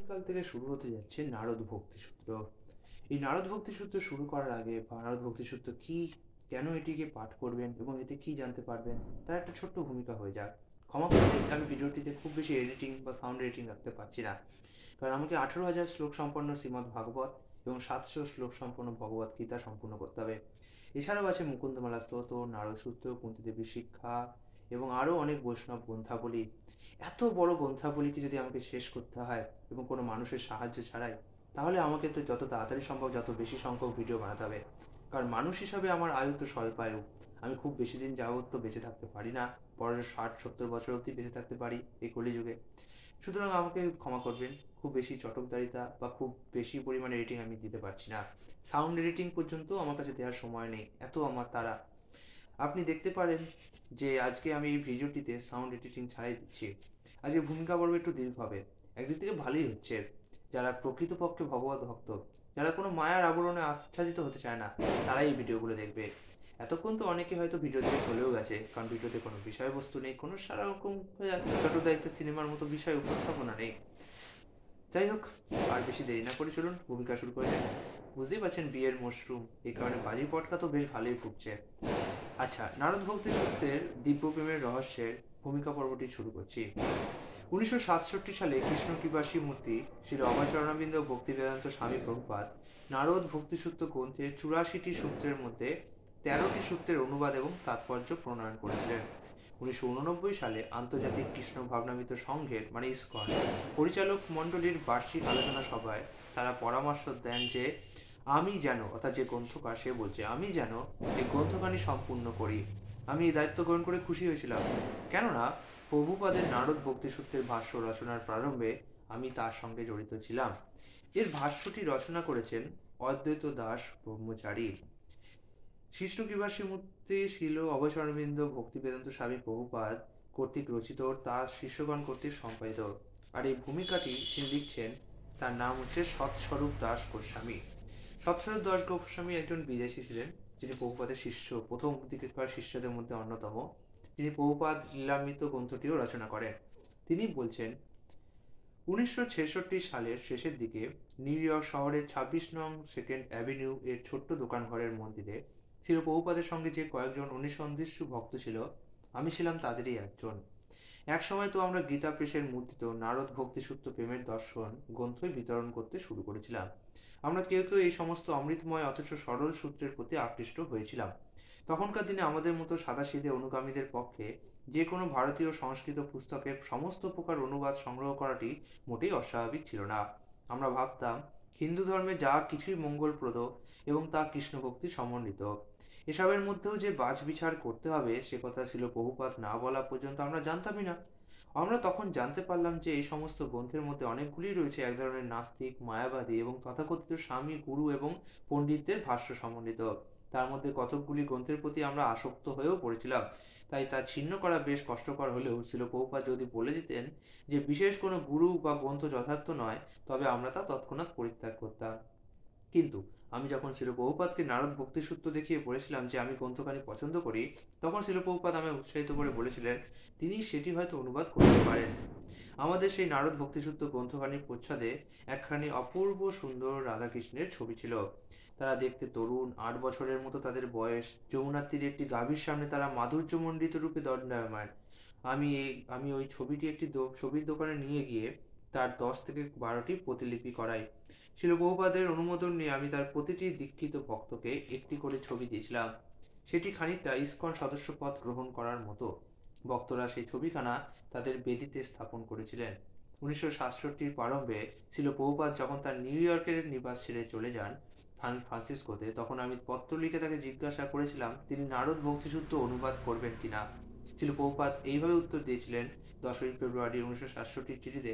আগামীকাল থেকে শুরু হতে যাচ্ছে নারদ ভক্তিসূত্র। এই নারদ ভক্তিসূত্র শুরু করার আগে নারদ ভক্তিসূত্র কি, কেন এটিকে পাঠ করবেন এবং এতে কি জানতে পারবেন, তার একটা ছোট্ট ভূমিকা হয়ে যাক। ক্ষমা করবেন, আমি ভিডিওটিতে খুব বেশি এডিটিং বা সাউন্ড এডিটিং রাখতে পারছি না, কারণ আমাকে 18,000 শ্লোক সম্পন্ন শ্রীমদ্ ভাগবত এবং 700 শ্লোক সম্পন্ন ভগবত গীতা সম্পূর্ণ করতে হবে। এছাড়াও আছে মুকুন্দমালা স্তোত্র, নারদ সূত্র, কুন্তী দেবীর শিক্ষা এবং আরও অনেক বৈষ্ণব গ্রন্থাবলী। এত বড় গ্রন্থাবলীকে যদি আমাকে শেষ করতে হয় এবং কোনো মানুষের সাহায্য ছাড়াই, তাহলে আমাকে তো যত তাড়াতাড়ি সম্ভব যত বেশি সংখ্যক ভিডিও বানাতে হবে। কারণ মানুষ হিসাবে আমার আয়ু তো স্বল্পায়ু, আমি খুব বেশি দিন যাবত তো বেঁচে থাকতে পারি না। পরের 60-70 বছর অবধি বেঁচে থাকতে পারি এই কলিযুগে। সুতরাং আমাকে ক্ষমা করবেন, খুব বেশি চটকদারিতা বা খুব বেশি পরিমাণে এডিটিং আমি দিতে পারছি না। সাউন্ড এডিটিং পর্যন্ত আমার কাছে দেওয়ার সময় নেই, এত আমার তারা। আপনি দেখতে পারেন যে আজকে আমি এই ভিডিওটিতে সাউন্ড এডিটিং ছাড়াই দিচ্ছি। আজকে ভূমিকা পর্ব একটু দীর্ঘ হবে, একদিক থেকে ভালোই হচ্ছে। যারা প্রকৃতপক্ষে ভগবত ভক্ত, যারা কোনো মায়ার আবরণে আচ্ছাদিত হতে চায় না, তারাই এই ভিডিওগুলো দেখবে। এতক্ষণ তো অনেকে হয়তো ভিডিও দেখে চলেও গেছে, কারণ ভিডিওতে কোনো বিষয়বস্তু নেই, কোনো সারা রকম চটুদারিত্ব সিনেমার মতো বিষয় উপস্থাপনা নেই। যাই হোক, আর বেশি দেরি না করে চলুন ভূমিকা শুরু করে যাক। বুঝতেই পারছেন বিয়ের মশরুম, এই কারণে বাজি পটকা তো বেশ ভালোই ফুটছে। আচ্ছা, নারদ ভক্তি সূত্রের দিব্য প্রেমের রহস্যের ভূমিকা পর্বটি শুরু করছি। 1967 সালে কৃষ্ণ কৃপাসী মূর্তি শ্রী অভয়চরণাবিন্দ ভক্তি বেদান্ত স্বামী প্রভুপাদ নারদ ভক্তিসূত্র গ্রন্থের 84টি সূত্রের মধ্যে 13টি সূত্রের অনুবাদ এবং তাৎপর্য প্রণয়ন করেছিলেন। 1989 সালে আন্তর্জাতিক কৃষ্ণ ভাবনামৃত সংঘের মানে ইসকন পরিচালক মণ্ডলীর বার্ষিক আলোচনা সভায় তারা পরামর্শ দেন যে আমি যেন, অর্থাৎ যে গ্রন্থকার সে বলছে, আমি যেন এই গ্রন্থখানি সম্পূর্ণ করি। আমি এই দায়িত্ব গ্রহণ করে খুশি হয়েছিলাম, কেননা প্রভুপাদের নারদ ভক্তিসূত্রের ভাষ্য রচনার প্রারম্ভে আমি তার সঙ্গে জড়িত ছিলাম। এর ভাষ্যটি রচনা করেছেন অদ্বৈত দাস ব্রহ্মচারী। শিষ্ণ কৃপাসী মূর্তি শিল অভয়চরণবিন্দ ভক্তি বেদান্ত স্বামী প্রভুপাদ কর্তৃক রচিত, তার শিষ্যগণ কর্তৃক সম্পাদিত। আর এই ভূমিকাটি যিনি লিখছেন তার নাম হচ্ছে সৎস্বরূপ দাস গোস্বামী। সৎস্বরূপ দাস গোস্বামী একজন বিদেশি ছিলেন, যিনি প্রভুপাদের শিষ্য, প্রথম দিকের শিষ্যদের মধ্যে অন্যতম। তিনি প্রভুপাদ লীলামৃত গ্রন্থটিও রচনা করেন। তিনি বলছেন, 1966 সালের শেষের দিকে নিউ ইয়র্ক শহরের 26 নং সেকেন্ড অ্যাভিনিউ এর ছোট্ট দোকান ঘরের মন্দিরে ছিল প্রভুপাদের সঙ্গে যে কয়েকজন অনিসন্ধিৎসু ভক্ত ছিল, আমি ছিলাম তাদেরই একজন। এক সময় তো আমরা গীতা প্রেসের মূর্তিত নারদ ভক্তিসূত্র প্রেমের দর্শন গ্রন্থই বিতরণ করতে শুরু করেছিলাম। আমরা কেউ কেউ এই সমস্ত অমৃতময় অথচ সরল সূত্রের প্রতি আকৃষ্ট হয়েছিলাম। তখনকার দিনে আমাদের মতো সাদাসিধে অনুগামীদের পক্ষে যে কোনো ভারতীয় সংস্কৃত পুস্তকের সমস্ত প্রকার অনুবাদ সংগ্রহ করাটি মোটেই অস্বাভাবিক ছিল না। আমরা ভাবতাম হিন্দু ধর্মে যা কিছুই মঙ্গলপ্রদ এবং তা কৃষ্ণভক্তি সমন্বিত। এসবের মধ্যেও যে বাছবিচার করতে হবে সে কথা ছিল প্রভুপাদ না বলা পর্যন্ত আমরা জানতামই না। আমরা তখন জানতে পারলাম যে এই সমস্ত গ্রন্থের মধ্যে অনেকগুলি রয়েছে এক ধরনের নাস্তিক, মায়াবাদী এবং তথাকথিত স্বামী, গুরু এবং পণ্ডিতদের ভাষ্য সমন্বিত। তার মধ্যে কতকগুলি গ্রন্থের প্রতি আমরা আসক্ত হয়েও পড়েছিলাম, তাই তা ছিন্ন করা বেশ কষ্টকর হলেও ছিল প্রভুপাদ যদি বলে দিতেন যে বিশেষ কোনো গুরু বা গ্রন্থ যথার্থ নয়, তবে আমরা তা তৎক্ষণাৎ পরিত্যাগ করতাম। কিন্তু আমি যখন শিল প্রভুপাদকে নারদ ভক্তিসূত্র দেখিয়ে বলেছিলাম যে আমি গ্রন্থখানি পছন্দ করি, তখন শিল প্রভুপাদ আমায় উৎসাহিত করে বলেছিলেন তিনি সেটি হয়তো অনুবাদ করতে পারেন। আমাদের সেই নারদ ভক্তিসূত্র গ্রন্থখানির প্রচ্ছদে একখানি অপূর্ব সুন্দর রাধাকৃষ্ণের ছবি ছিল। তারা দেখতে তরুণ, 8 বছরের মতো তাদের বয়স। যমুনার তীরে একটি গাভীর সামনে তারা মাধুর্যমণ্ডিত রূপে দণ্ডায়মান। আমি ওই ছবিটি একটি ছবির দোকানে নিয়ে গিয়ে তার 10 থেকে 12টি প্রতিলিপি করাই। শিল প্রভুপাদের অনুমোদন নিয়ে আমি তার প্রতিটি দীক্ষিত ভক্তকে একটি করে ছবি দিয়েছিলাম। সেটি খানিকটা ইসকন সদস্যপদ গ্রহণ করার মতো। ভক্তরা সেই ছবিখানা তাদের বেদিতে স্থাপন করেছিলেন। 1967 প্রারম্ভে শিল প্রভুপাদ যখন তার নিউ ইয়র্কের নিবাস ছেড়ে চলে যান সান ফ্রান্সিসকোতে, তখন আমি পত্র লিখে তাকে জিজ্ঞাসা করেছিলাম তিনি নারদ ভক্তিসূত্র অনুবাদ করবেন কিনা। শিল প্রভুপাদ এইভাবে উত্তর দিয়েছিলেন 10ই ফেব্রুয়ারি 1967 চিঠিতে,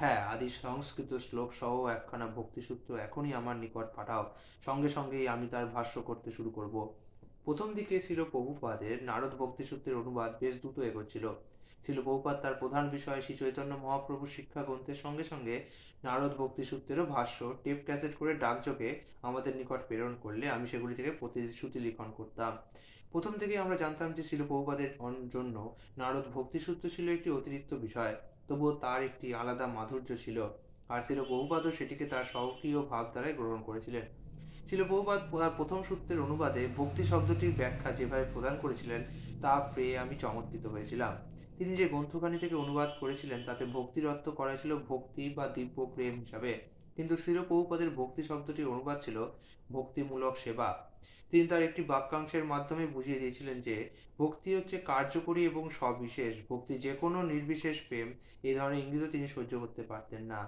হ্যাঁ, আদি সংস্কৃত শ্লোক সহ একখানা ভক্তিসূত্র এখনই আমার নিকট পাঠাও, সঙ্গে সঙ্গেই আমি তার ভাষ্য করতে শুরু করব। প্রথম দিকে ছিল প্রভুপাদের নারদ ভক্তিসূত্রের অনুবাদ বেশ দ্রুত এগোচ্ছিল। ছিল প্রভুপাদ তার প্রধান বিষয় শ্রী চৈতন্য মহাপ্রভুর শিক্ষা গ্রন্থের সঙ্গে সঙ্গে নারদ ভক্তিসূত্রেরও ভাষ্য টেপ ক্যাসেট করে ডাকযোগে আমাদের নিকট প্রেরণ করলে আমি সেগুলি থেকে প্রতিশ্রুতি লিখন করতাম। প্রথম থেকেই আমরা জানতাম যে শিল প্রভুপাদের জন্য নারদ ভক্তিসূত্র ছিল একটি অতিরিক্ত বিষয়, তবুও তার একটি আলাদা মাধুর্য ছিল। আর শিল প্রভুপাদও সেটিকে তার স্বকীয় ভাব দ্বারাই গ্রহণ করেছিলেন। শিল প্রভুপাদ তার প্রথম সূত্রের অনুবাদে ভক্তি শব্দটির ব্যাখ্যা যেভাবে প্রদান করেছিলেন তা পেয়ে আমি চমৎকৃত হয়েছিলাম। তিনি যে গ্রন্থখানি থেকে অনুবাদ করেছিলেন তাতে ভক্তির অর্থ করা ছিল ভক্তি বা দিব্য প্রেম হিসাবে, কিন্তু শিল প্রভুপাদের ভক্তি শব্দটির অনুবাদ ছিল ভক্তিমূলক সেবা। তিনি তার একটি বাক্যাংশের মাধ্যমে বুঝিয়ে দিয়েছিলেন যে ভক্তি হচ্ছে কার্যকরী এবং সবিশেষ। ভক্তি যে কোনো নির্বিশেষ প্রেম, এই ধরনের ইঙ্গিতও তিনি সহ্য করতে পারতেন না।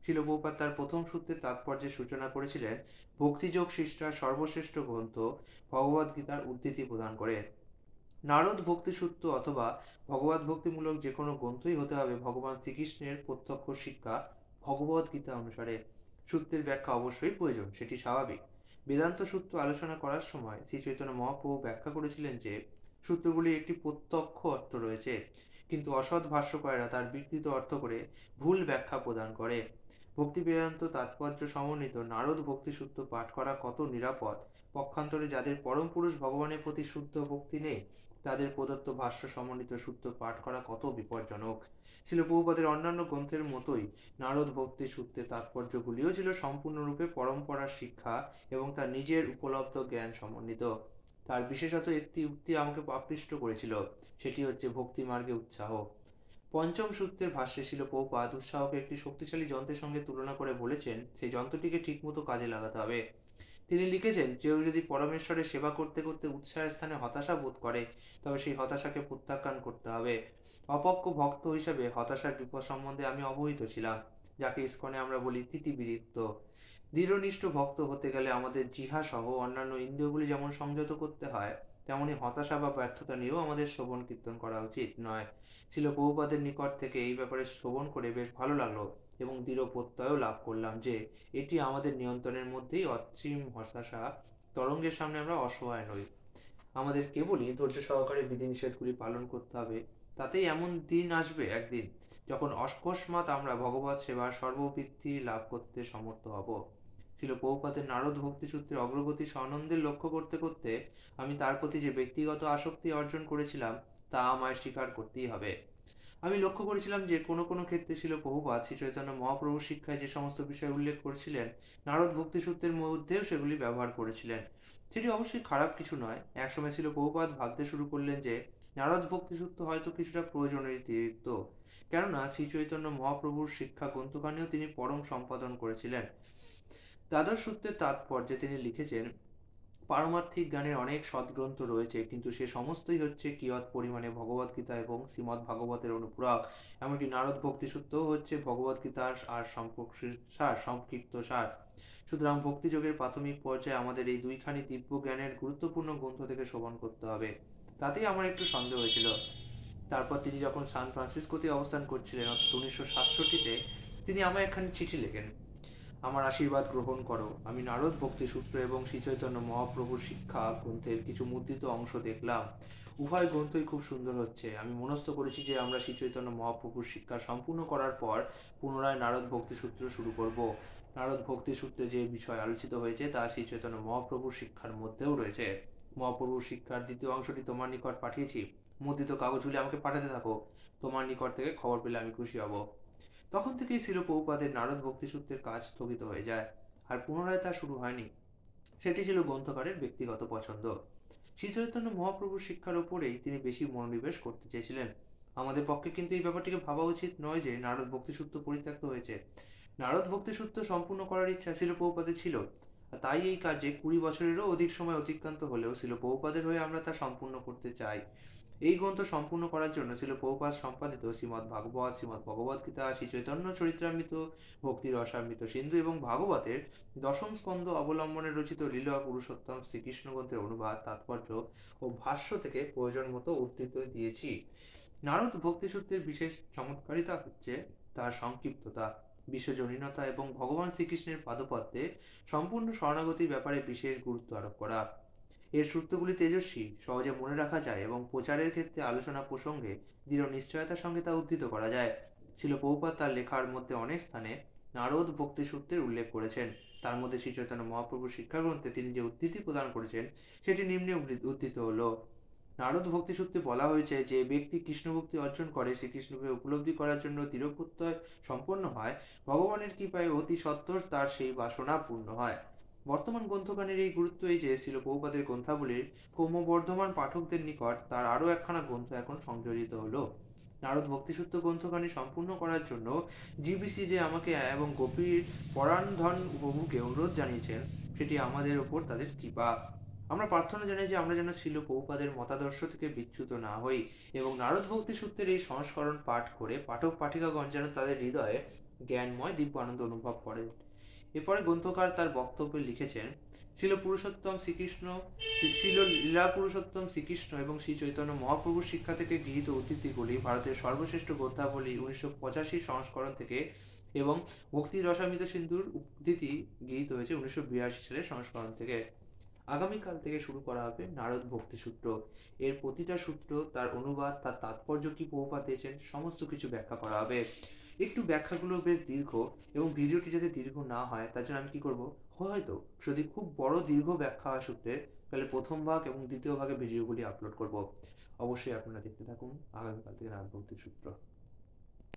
শিল প্রভুপাদ তার প্রথম সূত্রের তাৎপর্যের সূচনা করেছিলেন ভক্তিযোগ সৃষ্টার সর্বশ্রেষ্ঠ গ্রন্থ ভগবদ গীতার উদ্ধৃতি প্রদান করে। নারদ ভক্তি সূত্র অথবা ভগবত ভক্তিমূলক যে কোনো গ্রন্থই হতে হবে ভগবান শ্রীকৃষ্ণের প্রত্যক্ষ শিক্ষা ভগবদ গীতা অনুসারে। সূত্রের ব্যাখ্যা অবশ্যই প্রয়োজন, সেটি স্বাভাবিক। বেদান্ত সূত্র আলোচনা করার সময় শ্রী চৈতন্য মহাপ্রভু ব্যাখ্যা করেছিলেন যে সূত্রগুলির একটি প্রত্যক্ষ অর্থ রয়েছে, কিন্তু অসৎ ভাষ্যকারেরা তার বিকৃত অর্থ করে ভুল ব্যাখ্যা প্রদান করে। ভক্তি বেদান্ত তাৎপর্য সমন্বিত নারদ ভক্তি সূত্র পাঠ করা কত নিরাপদ, পক্ষান্তরে যাদের পরম পুরুষ ভগবানের প্রতি শুদ্ধ ভক্তি নেই তাদের প্রদত্ত ভাষ্য সমন্বিত সূত্র পাঠ করা কত বিপজ্জনক। শিল প্রভুপাদের অন্যান্য গ্রন্থের মতোই নারদ ভক্তি সূত্রের তাৎপর্যগুলিও ছিল সম্পূর্ণরূপে পরম্পরার শিক্ষা এবং তার নিজের উপলব্ধ জ্ঞান সমন্বিত। তার বিশেষত একটি উক্তি আমাকে আকৃষ্ট করেছিল, সেটি হচ্ছে ভক্তি মার্গে উৎসাহ। পঞ্চম সূত্রের ভাষ্যে শিল প্রভুপাদ উৎসাহকে একটি শক্তিশালী যন্ত্রের সঙ্গে তুলনা করে বলেছেন সেই যন্ত্রটিকে ঠিকমতো কাজে লাগাতে হবে। তিনি লিখেছেন, কেউ যদি পরমেশ্বরের সেবা করতে করতে উৎসাহের স্থানে হতাশা বোধ করে তবে সেই হতাশাকে প্রত্যাখ্যান করতে হবে। অপক্ষ ভক্ত হিসাবে হতাশার বিপদ সম্বন্ধে আমি অবহিত ছিলাম, যাকে ইস্কনে আমরা বলি তিতিবিরিক্ত। দৃঢ়নিষ্ঠ ভক্ত হতে গেলে আমাদের জিহা সহ অন্যান্য ইন্দ্রিয়গুলি যেমন সংযত করতে হয়, তেমনি হতাশা বা ব্যর্থতা নিয়েও আমাদের শ্রবণ কীর্তন করা উচিত নয়। ছিল প্রভুপাদের নিকট থেকে এই ব্যাপারে শ্রবণ করে বেশ ভালো লাগলো এবং দৃঢ় প্রত্যয়ও লাভ করলাম যে এটি আমাদের নিয়ন্ত্রণের মধ্যেই। অসীম হতাশা তরঙ্গের সামনে আমরা অসহায় নই। আমাদের কেবলই ধৈর্য সহকারে বিধিনিষেধগুলি পালন করতে হবে। তাতেই এমন দিন আসবে একদিন যখন অকস্মাৎ আমরা ভগবত সেবার সর্ববৃত্তি লাভ করতে সমর্থ হব। ছিল প্রভুপাদের নারদ ভক্তি সূত্রে অগ্রগতি সনন্দের লক্ষ্য করতে করতে আমি তার প্রতি যে ব্যক্তিগত আসক্তি অর্জন করেছিলাম তা আমায় স্বীকার করতেই হবে। আমি লক্ষ্য করেছিলাম যে কোনো কোনো ক্ষেত্রে ছিল প্রভুপাদ শ্রী চৈতন্য মহাপ্রভুর শিক্ষায় যে সমস্ত বিষয় উল্লেখ করেছিলেন নারদ ভক্তি সূত্রের মধ্যেও সেগুলি ব্যবহার করেছিলেন। সেটি অবশ্যই খারাপ কিছু নয়। একসময় ছিল প্রভুপাদ ভাবতে শুরু করলেন যে নারদ ভক্তি সূত্র হয়তো কিছুটা প্রয়োজনের অতিরিক্ত, কেননা শ্রী চৈতন্য মহাপ্রভুর শিক্ষা গ্রন্থখানিও তিনি পরম সম্পাদন করেছিলেন। দ্বাদশ সূত্রের তাৎপর্যে তিনি লিখেছেন, পারমার্থিক জ্ঞানের অনেক সদ্গ্রন্থ রয়েছে, কিন্তু সে সমস্তই হচ্ছে কিয়ৎ পরিমাণে ভগবদ গীতা এবং শ্রীমদ্ ভাগবতের অনুপূরক। এমনকি নারদ ভক্তি সূত্রও হচ্ছে ভগবদ গীতার আর সংক্ষিপ্ত সার। সুতরাং ভক্তিযোগের প্রাথমিক পর্যায়ে আমাদের এই দুইখানি দিব্য জ্ঞানের গুরুত্বপূর্ণ গ্রন্থ থেকে শ্রবণ করতে হবে। তাতেই আমার একটু সন্দেহ হয়েছিল। তারপর তিনি যখন সান ফ্রান্সিসকোতে অবস্থান করছিলেন অর্থাৎ 1967-তে, তিনি আমায় একখানি চিঠি লেখেন, আমার আশীর্বাদ গ্রহণ করো। আমি নারদ ভক্তি সূত্র এবং শ্রী চৈতন্য মহাপ্রভুর শিক্ষা গ্রন্থের কিছু মুদ্রিত অংশ দেখলাম। উভয় গ্রন্থই খুব সুন্দর হচ্ছে। আমি মনস্থ করেছি যে আমরা শ্রী চৈতন্য মহাপ্রভুর শিক্ষা সম্পূর্ণ করার পর পুনরায় নারদ ভক্তি সূত্র শুরু করব। নারদ ভক্তি সূত্রে যে বিষয় আলোচিত হয়েছে তা শ্রী চৈতন্য মহাপ্রভুর শিক্ষার মধ্যেও রয়েছে। মহাপ্রভুর শিক্ষার দ্বিতীয় অংশটি তোমার নিকট পাঠিয়েছি। মুদ্রিত কাগজগুলি আমাকে পাঠাতে থাকো। তোমার নিকট থেকে খবর পেলে আমি খুশি হব। তখন থেকেই ছিল প্রভুপাদের নারদ ভক্তি সূত্রের কাজ স্থগিত হয়ে যায়, আর পুনরায় তা শুরু হয়নি। সেটি ছিল গ্রন্থকারের ব্যক্তিগত পছন্দ। শ্রী চৈতন্য মহাপ্রভুর শিক্ষার উপরেই তিনি বেশি মনোনিবেশ করতে চেয়েছিলেন। আমাদের পক্ষে কিন্তু এই ব্যাপারটিকে ভাবা উচিত নয় যে নারদ ভক্তি সূত্র পরিত্যক্ত হয়েছে। নারদ ভক্তি সূত্র সম্পূর্ণ করার ইচ্ছা ছিল প্রভুপাদের ছিল, আর তাই এই কাজে 20 বছরেরও অধিক সময় অতিক্রান্ত হলেও ছিল প্রভুপাদের হয়ে আমরা তা সম্পূর্ণ করতে চাই। এই গ্রন্থ সম্পূর্ণ করার জন্য ছিল প্রভুপাদ সম্পাদিত শ্রীমদ্ ভাগবত, শ্রীমদ্ ভগবদ গীতা, শ্রী চৈতন্য চরিত্রামৃত, ভক্তি রসামৃত সিন্ধু এবং ভাগবতের দশম স্কন্ধ অবলম্বনে রচিত লীলা পুরুষোত্তম শ্রীকৃষ্ণ গ্রন্থের অনুবাদ, তাৎপর্য ও ভাষ্য থেকে প্রয়োজন মতো উদ্ধৃতি দিয়েছি। নারদ ভক্তি সূত্রের বিশেষ চমৎকারিতা হচ্ছে তার সংক্ষিপ্ততা, বিশ্বজনীনতা এবং ভগবান শ্রীকৃষ্ণের পাদপদ্মে সম্পূর্ণ শরণাগতির ব্যাপারে বিশেষ গুরুত্ব আরোপ করা। এর সূত্রগুলি তেজস্বী, সহজে মনে রাখা যায় এবং প্রচারের ক্ষেত্রে আলোচনা প্রসঙ্গে দৃঢ় নিশ্চয়তার সঙ্গে তা উদ্ধৃত করা যায়। ছিল প্রভুপাদ তার লেখার মধ্যে অনেক স্থানে নারদ ভক্তি সূত্রের উল্লেখ করেছেন। তার মধ্যে শ্রী চৈতন্য মহাপ্রভুর শিক্ষাগ্রন্থে তিনি যে উদ্ধৃতি প্রদান করেছেন সেটি নিম্নে উদ্ধৃত হলো। নারদ ভক্তি সূত্রে বলা হয়েছে যে ব্যক্তি কৃষ্ণ ভক্তি অর্জন করে, শ্রীকৃষ্ণকে উপলব্ধি করার জন্য দৃঢ় প্রত্যয় সম্পন্ন হয়, ভগবানের কৃপায় অতি সত্বর তার সেই বাসনা পূর্ণ হয়। বর্তমান গ্রন্থখানির এই গুরুত্ব এই যে শিল প্রভুপাদের গ্রন্থাবলীর ক্রমবর্ধমান পাঠকদের নিকট তার আরও একখানা গ্রন্থ এখন সংযোজিত হলো। নারদ ভক্তিসূত্র গ্রন্থখানি সম্পূর্ণ করার জন্য জিবিসি যে আমাকে এবং গোপীর পরাণধন প্রভুকে অনুরোধ জানিয়েছেন, সেটি আমাদের ওপর তাদের কৃপা। আমরা প্রার্থনা জানাই যে আমরা যেন শিল প্রভুপাদের মতাদর্শ থেকে বিচ্যুত না হই এবং নারদ ভক্তি সূত্রের এই সংস্করণ পাঠ করে পাঠক পাঠিকাগণ যেন তাদের হৃদয়ে জ্ঞানময় দিব্য আনন্দ অনুভব করেন। এরপরে গ্রন্থকার তার বক্তব্যে লিখেছেন, শিল পুরুষোত্তম শ্রীকৃষ্ণ, শিল লীলা পুরুষোত্তম শ্রীকৃষ্ণ এবং শ্রী চৈতন্য মহাপ্রভুর শিক্ষা থেকে গৃহীত উদ্ধৃতিগুলি ভারতের সর্বশ্রেষ্ঠ গ্রন্থাবলী 1985 সংস্করণ থেকে এবং ভক্তি রসামৃত সিন্ধুর উদ্ধৃতি গৃহীত হয়েছে 1982 সালের সংস্করণ থেকে। আগামীকাল থেকে শুরু করা হবে নারদ ভক্তি সূত্র। এর প্রতিটা সূত্র, তার অনুবাদ, তার তাৎপর্য কি প্রভুপাদ দিয়েছেন, সমস্ত কিছু ব্যাখ্যা করা হবে। একটু ব্যাখ্যাগুলো বেশ দীর্ঘ এবং ভিডিওটি যাতে দীর্ঘ না হয় তার জন্য আমি কি করব, হয়তো যদি খুব বড় দীর্ঘ ব্যাখ্যা হয় সূত্রের, তাহলে প্রথম ভাগ এবং দ্বিতীয় ভাগে ভিডিওগুলি আপলোড করব। অবশ্যই আপনারা দেখতে থাকুন আগামীকাল থেকে নারদ ভক্তি সূত্র।